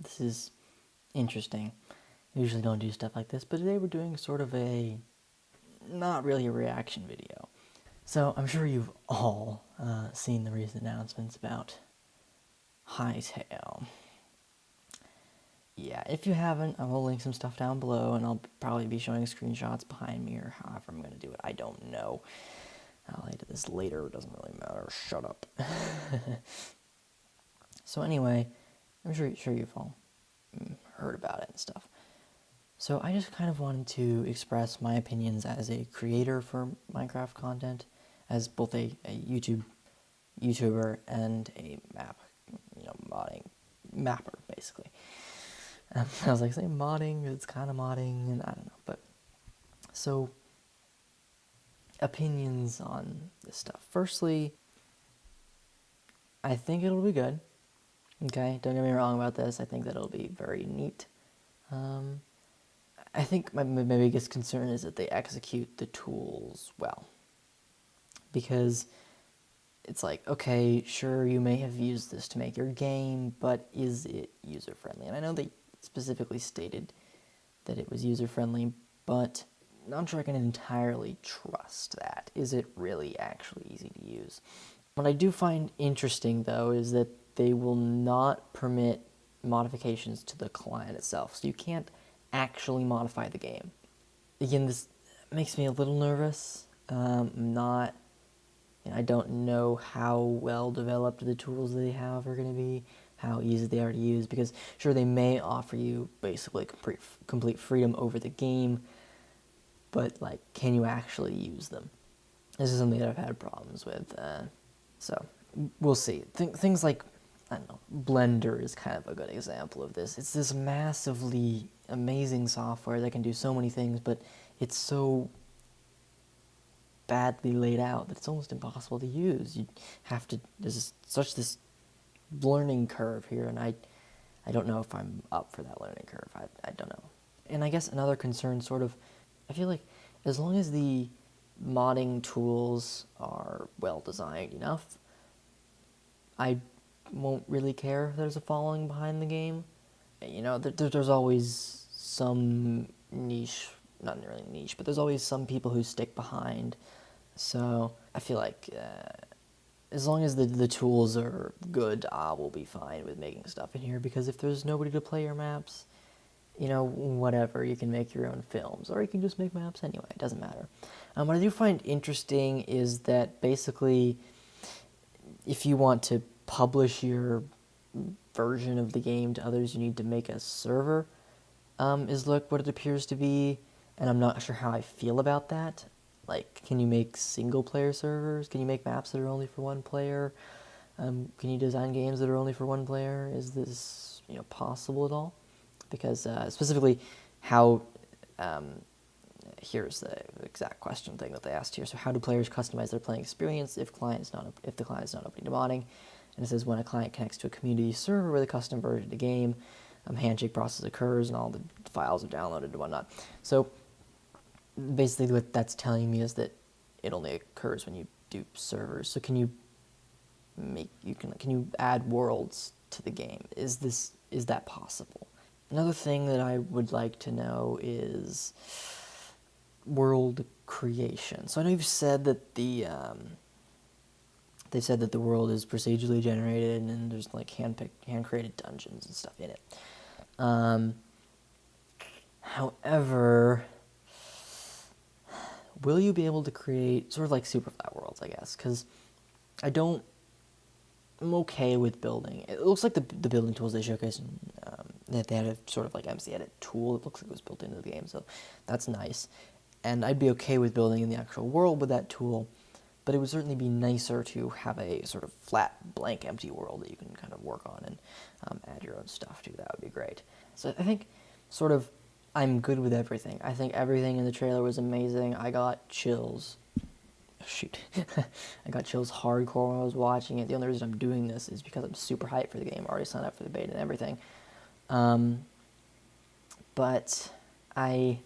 this is interesting. I usually don't do stuff like this, but today we're doing sort of not really a reaction video. So I'm sure you've all seen the recent announcements about Hytale. Yeah, if you haven't, I will link some stuff down below, and I'll probably be showing screenshots behind me, or however I'm going to do it. I don't know. I'll edit this later, it doesn't really matter. Shut up. So anyway, I'm sure you've all heard about it and stuff. So I just kind of wanted to express my opinions as a creator for Minecraft content, as both a YouTuber and a modding mapper, basically. I was like, say modding, it's kind of modding, and I don't know, but so opinions on this stuff. Firstly, I think it'll be good. Okay, don't get me wrong about this. I think that it'll be very neat. I think my biggest concern is that they execute the tools well. Because it's like, okay, sure, you may have used this to make your game, but is it user-friendly? And I know they specifically stated that it was user-friendly, but I'm not sure I can entirely trust that. Is it really actually easy to use? What I do find interesting, though, is that they will not permit modifications to the client itself, so you can't actually modify the game. Again, this makes me a little nervous. I don't know how well developed the tools they have are going to be, how easy they are to use, because sure, they may offer you basically complete freedom over the game, but like, can you actually use them? This is something that I've had problems with, so we'll see. Things like, I don't know, Blender is kind of a good example of this. It's this massively amazing software that can do so many things, but it's so badly laid out that it's almost impossible to use. You have to, there's such this learning curve here, and I don't know if I'm up for that learning curve. I don't know. And I guess another concern sort of, I feel like as long as the modding tools are well designed enough, I won't really care if there's a following behind the game. You know, there's always some niche, not really niche, but there's always some people who stick behind. So I feel like as long as the tools are good, I will be fine with making stuff in here, because if there's nobody to play your maps, you know, whatever, you can make your own films, or you can just make maps anyway, it doesn't matter. What I do find interesting is that basically, if you want to publish your version of the game to others, you need to make a server, is what it appears to be, and I'm not sure how I feel about that. Like, can you make single-player servers? Can you make maps that are only for one player? Can you design games that are only for one player? Is this, possible at all? Because specifically, how here's the exact question thing that they asked here. So, how do players customize their playing experience if the client is not opening to modding? And it says when a client connects to a community server with a custom version of the game, handshake process occurs and all the files are downloaded and whatnot. So basically what that's telling me is that it only occurs when you do servers. So can you add worlds to the game? Is that possible? Another thing that I would like to know is world creation. So I know you've said that they said that the world is procedurally generated and there's like hand-created dungeons and stuff in it. However, will you be able to create sort of like super flat worlds, I guess? Because I'm okay with building. It looks like the building tools they showcased, that they had a sort of like MC Edit tool. It looks like it was built into the game, so that's nice. And I'd be okay with building in the actual world with that tool, but it would certainly be nicer to have a sort of flat, blank, empty world that you can kind of work on and add your own stuff to. That would be great. So I think sort of I'm good with everything. I think everything in the trailer was amazing. I got chills. Shoot. I got chills hardcore when I was watching it. The only reason I'm doing this is because I'm super hyped for the game. I already signed up for the beta and everything. But I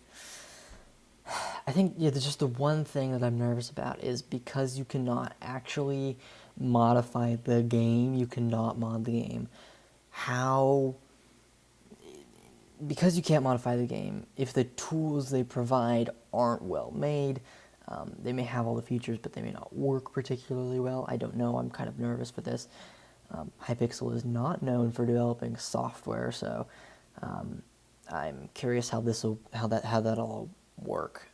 think, there's just the one thing that I'm nervous about is because you cannot actually modify the game, you cannot mod the game. How because you can't modify the game, if the tools they provide aren't well made, they may have all the features, but they may not work particularly well. I don't know. I'm kind of nervous for this. Hypixel is not known for developing software, so I'm curious how that'll work.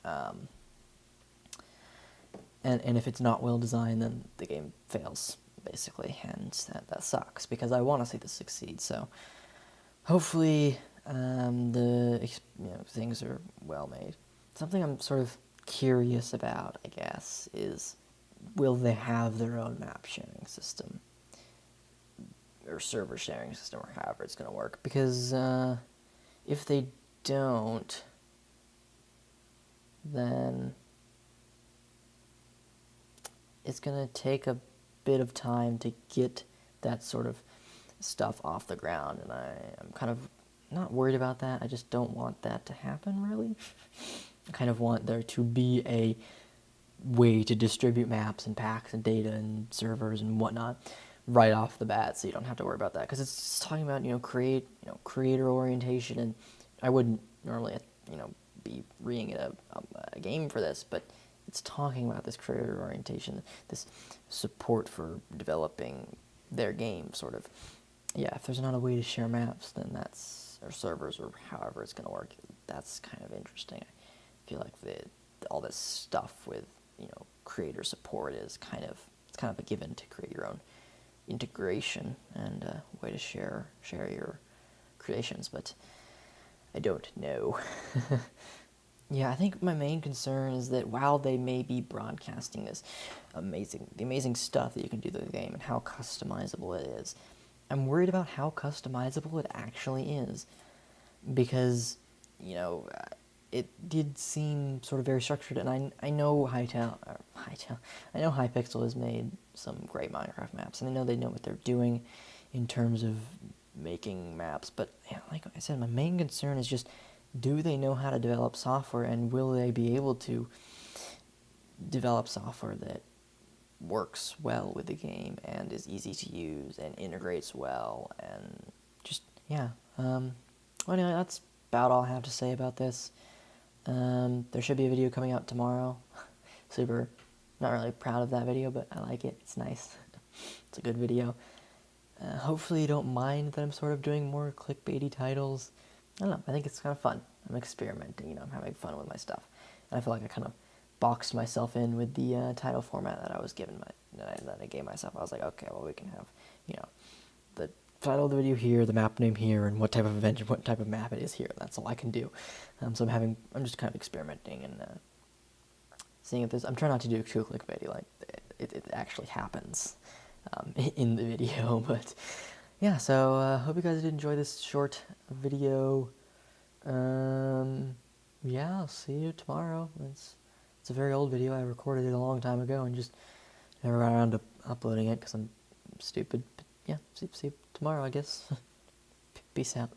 And if it's not well designed, then the game fails basically, and that sucks because I want to see this succeed. So hopefully things are well made. Something I'm sort of curious about, I guess, is will they have their own map sharing system or server sharing system, or however it's going to work? Because if they don't, then it's going to take a bit of time to get that sort of stuff off the ground, and I'm kind of not worried about that. I just don't want that to happen, really. I kind of want there to be a way to distribute maps and packs and data and servers and whatnot right off the bat, so you don't have to worry about that, because it's just talking about creator orientation, and I wouldn't normally be reading a game for this, but it's talking about this creator orientation, this support for developing their game, sort of. Yeah, if there's not a way to share maps, then or servers, or however it's going to work, that's kind of interesting. I feel like all this stuff with creator support is kind of a given to create your own integration and a way to share your creations, but I don't know. Yeah, I think my main concern is that while they may be broadcasting this amazing stuff that you can do to the game and how customizable it is, I'm worried about how customizable it actually is, because it did seem sort of very structured, and I know Hytale, I know Hypixel has made some great Minecraft maps, and I know they know what they're doing in terms of making maps, but like I said, my main concern is just, do they know how to develop software, and will they be able to develop software that works well with the game and is easy to use and integrates well, and just, yeah. Well, anyway, that's about all I have to say about this. There should be a video coming out tomorrow. Super, not really proud of that video, but I like it. It's nice. It's a good video. Hopefully you don't mind that I'm sort of doing more clickbaity titles. I don't know, I think it's kind of fun. I'm experimenting, I'm having fun with my stuff. And I feel like I kind of boxed myself in with the title format that I was given, that I gave myself. I was like, okay, well, we can have, the title of the video here, the map name here, and what type of event, what type of map it is here. That's all I can do. So I'm just kind of experimenting and seeing if I'm trying not to do too clickbaity, like it actually happens in the video, but yeah, so hope you guys did enjoy this short video. Yeah, I'll see you tomorrow. It's a very old video. I recorded it a long time ago and just never got around to uploading it because I'm stupid. But yeah, see you tomorrow, I guess. Peace out.